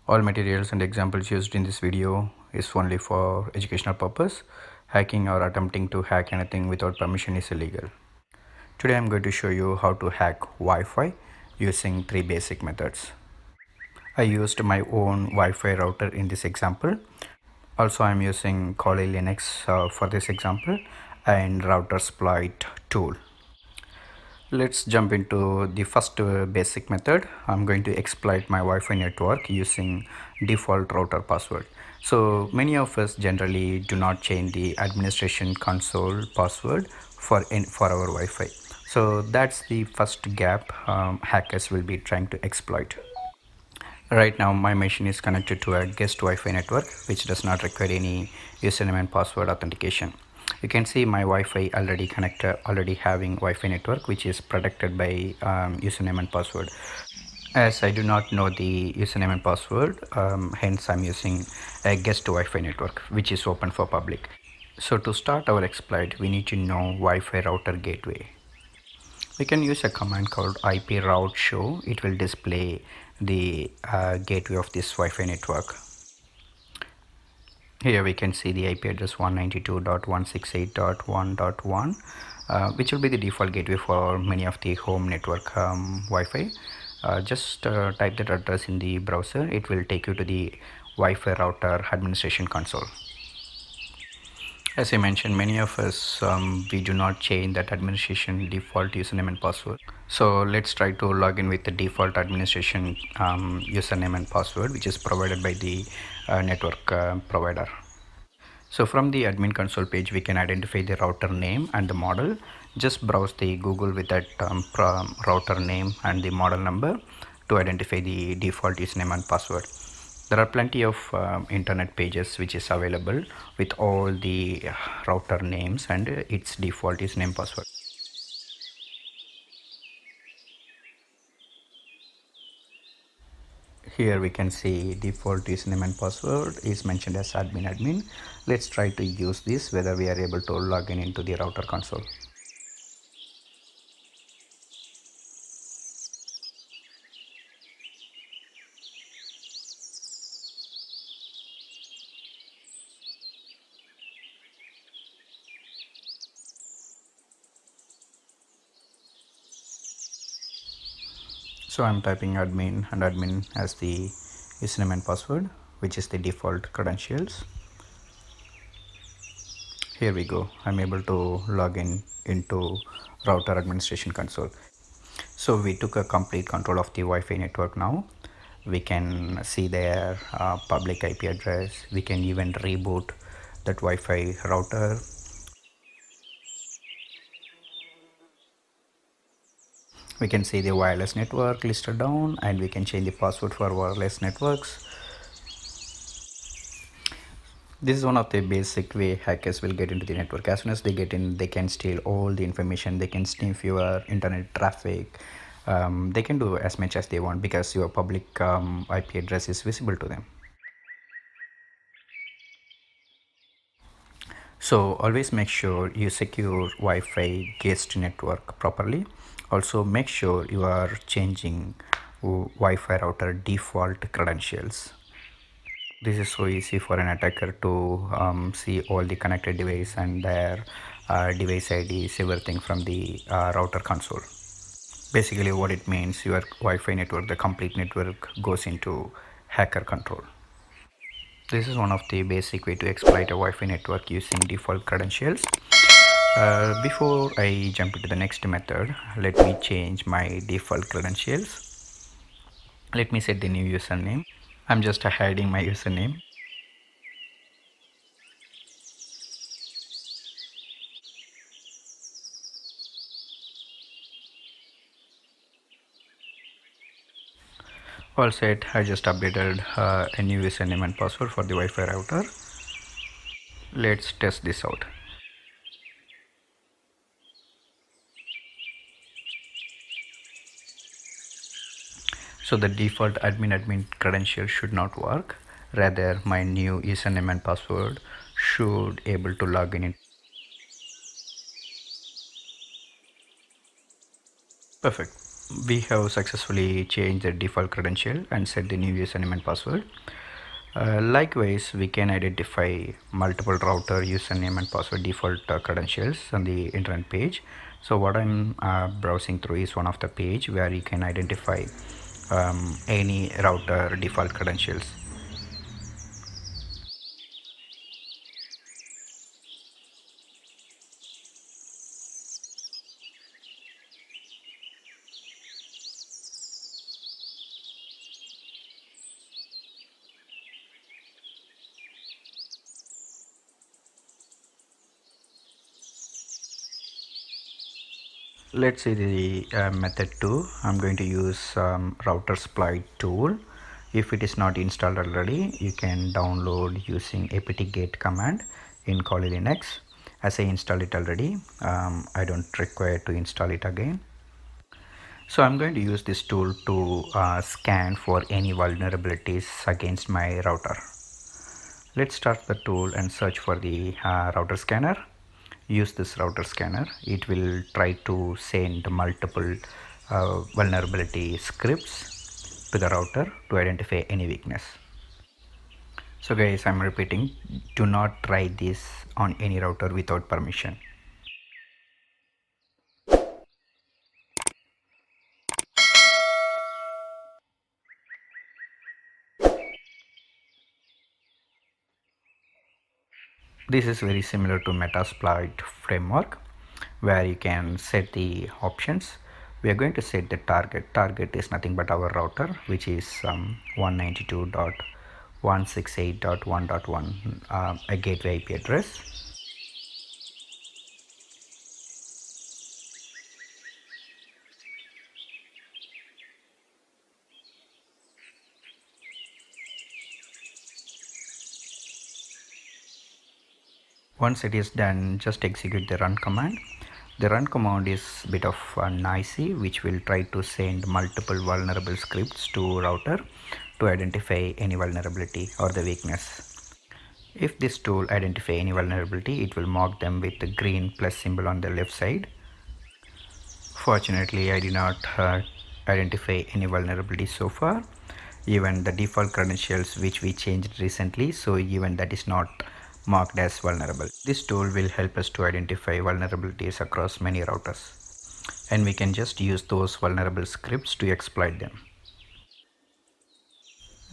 All materials and examples used in this video is only for educational purpose. Hacking or attempting to hack anything without permission is illegal. Today I'm going to show you how to hack Wi-Fi using three basic methods. I used my own Wi-Fi router in this example. Also I'm using Kali Linux for this example and router exploit tool. Let's jump into the first basic method. I'm going to exploit my Wi-Fi network using default router password. So many of us generally do not change the administration console password for our Wi-Fi. So that's the first gap hackers will be trying to exploit. Right now my machine is connected to a guest Wi-Fi network which does not require any username and password authentication. You can see my Wi-Fi already having Wi-Fi network which is protected by username and password. As I do not know the username and password, hence I'm using a guest Wi-Fi network which is open for public. So to start our exploit we need to know Wi-Fi router gateway. We can use a command called IP route show. It will display the gateway of this Wi-Fi network. Here we can see the IP address 192.168.1.1 which will be the default gateway for many of the home network Wi-Fi. Just type that address in the browser. It will take you to the Wi-Fi router administration console. As I mentioned, many of us we do not change that administration default username and password. So let's try to log in with the default administration username and password which is provided by the network provider. So from the admin console page we can identify the router name and the model. Just browse the Google with that router name and the model number to identify the default username and password. There are plenty of internet pages which is available with all the router names and its default username password. Here we can see default username and password is mentioned as admin. Let's try to use this whether we are able to log in into the router console. So I'm typing admin and admin as the username and password which is the default credentials. Here we go. I'm able to log in into router administration console. So we took a complete control of the Wi-Fi network now. We can see their public IP address. We can even reboot that Wi-Fi router. We can see the wireless network listed down and we can change the password for wireless networks. This is one of the basic way hackers will get into the network. As soon as they get in, they can steal all the information. They can sniff your internet traffic. They can do as much as they want because your public IP address is visible to them. So always make sure you secure Wi-Fi guest network properly. Also make sure you are changing Wi-Fi router default credentials. This is so easy for an attacker to see all the connected device and their device IDs, everything from the router console. Basically what it means, your Wi-Fi network, the complete network goes into hacker control. This is one of the basic way to exploit a Wi-Fi network using default credentials. Before I jump into the next method, let me change my default credentials. Let me set the new username. I'm just hiding my username. All set. I just updated a new username and password for the Wi-Fi router. Let's test this out. So the default admin credential should not work. Rather, my new username and password should able to log in. Perfect. We have successfully changed the default credential and set the new username and password. Likewise, we can identify multiple router username and password default credentials on the internet page. So what I'm browsing through is one of the page where you can identify any router default credentials. Let's see the method 2. I'm going to use router split tool. If it is not installed already, you can download using apt-get command in Kali Linux. As I installed it already, I don't require to install it again. So I'm going to use this tool to scan for any vulnerabilities against my router. Let's start the tool and search for the router scanner. Use this router scanner. It will try to send multiple vulnerability scripts to the router to identify any weakness. So guys, I'm repeating, do not try this on any router without permission. This is very similar to Metasploit framework where you can set the options. We are going to set the target. Target is nothing but our router, which is 192.168.1.1, a gateway IP address. Once it is done, just execute the run command. The run command is a bit of noisy, which will try to send multiple vulnerable scripts to router to identify any vulnerability or the weakness. If this tool identify any vulnerability, it will mark them with the green plus symbol on the left side. Fortunately, I did not identify any vulnerability so far. Even the default credentials which we changed recently, so even that is not marked as vulnerable. This tool will help us to identify vulnerabilities across many routers, and we can just use those vulnerable scripts to exploit them.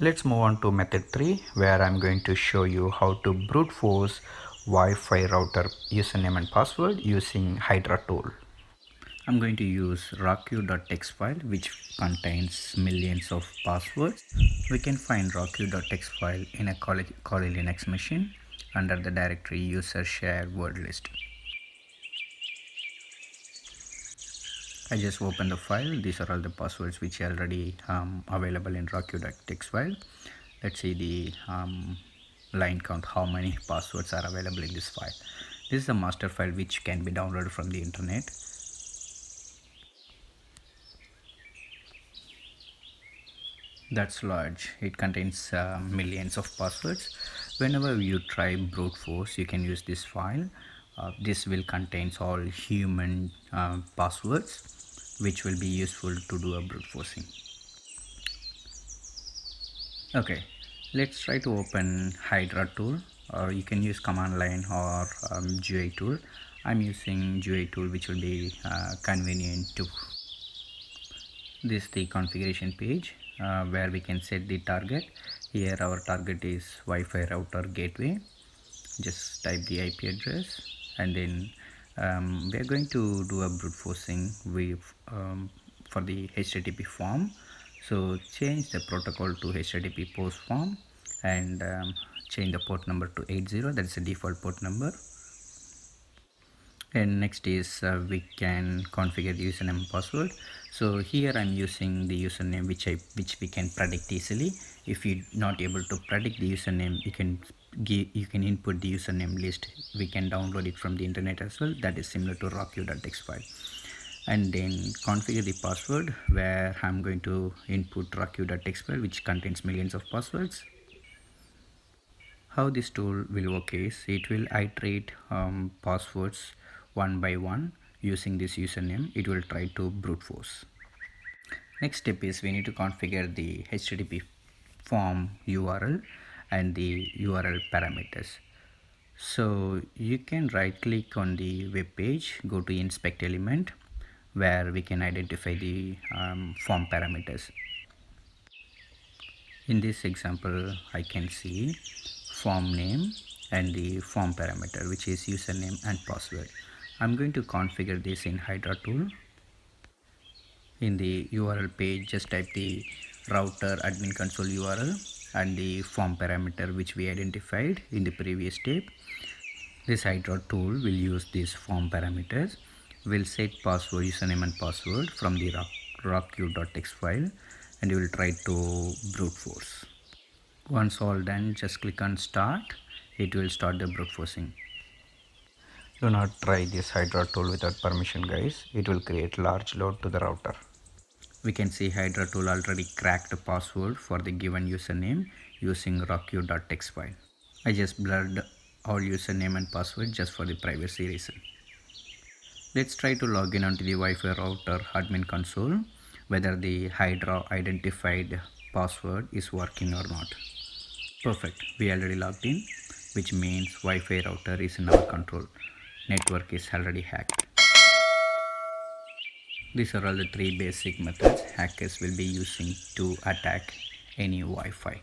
Let's move on to method 3, where I'm going to show you how to brute force Wi-Fi router username and password using Hydra tool. I'm going to use rocku.txt file which contains millions of passwords. We can find rocku.txt file in a Kali Linux machine under the directory user share word list. I just opened the file. These are all the passwords which are already available in rocku.txt file. Let's see the line count, how many passwords are available in this file. This is a master file which can be downloaded from the internet. That's large. It contains millions of passwords. Whenever you try brute force, you can use this file. This will contains all human passwords which will be useful to do a brute forcing. Okay, let's try to open Hydra tool, or you can use command line or GUI tool. I'm using GUI tool, which will be convenient to. This is the configuration page where we can set the target. Here our target is Wi-Fi router gateway. Just type the IP address, and then we are going to do a brute forcing for the HTTP form. So change the protocol to HTTP post form and change the port number to 80. That is the default port number. And next is we can configure the username and password. So here I'm using the username which we can predict easily. If you're not able to predict the username, you can input the username list. We can download it from the internet as well. That is similar to rocku.txt file. And then configure the password, where I'm going to input rocku.txt file which contains millions of passwords. How this tool will work is it will iterate passwords one by one using this username. It will try to brute force. Next step is we need to configure the HTTP form URL and the URL parameters. So you can right click on the web page, go to inspect element where we can identify the form parameters. In this example I can see form name and the form parameter, which is username and password. I'm going to configure this in Hydra tool. In the URL page, just type the router admin console URL and the form parameter which we identified in the previous step. This Hydra tool will use these form parameters. We'll set password, username and password from the rockq.txt file, and you will try to brute force. Once all done, just click on start. It will start the brute forcing. Do not try this Hydra tool without permission, guys. It will create large load to the router. We can see Hydra tool already cracked a password for the given username using rockq.txt file. I just blurred all username and password just for the privacy reason. Let's try to log in onto the Wi-Fi router admin console whether the Hydra identified password is working or not. Perfect, we already logged in, which means Wi-Fi router is in our control. Network is already hacked. These are all the three basic methods hackers will be using to attack any Wi-Fi.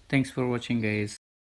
Thanks for watching, guys.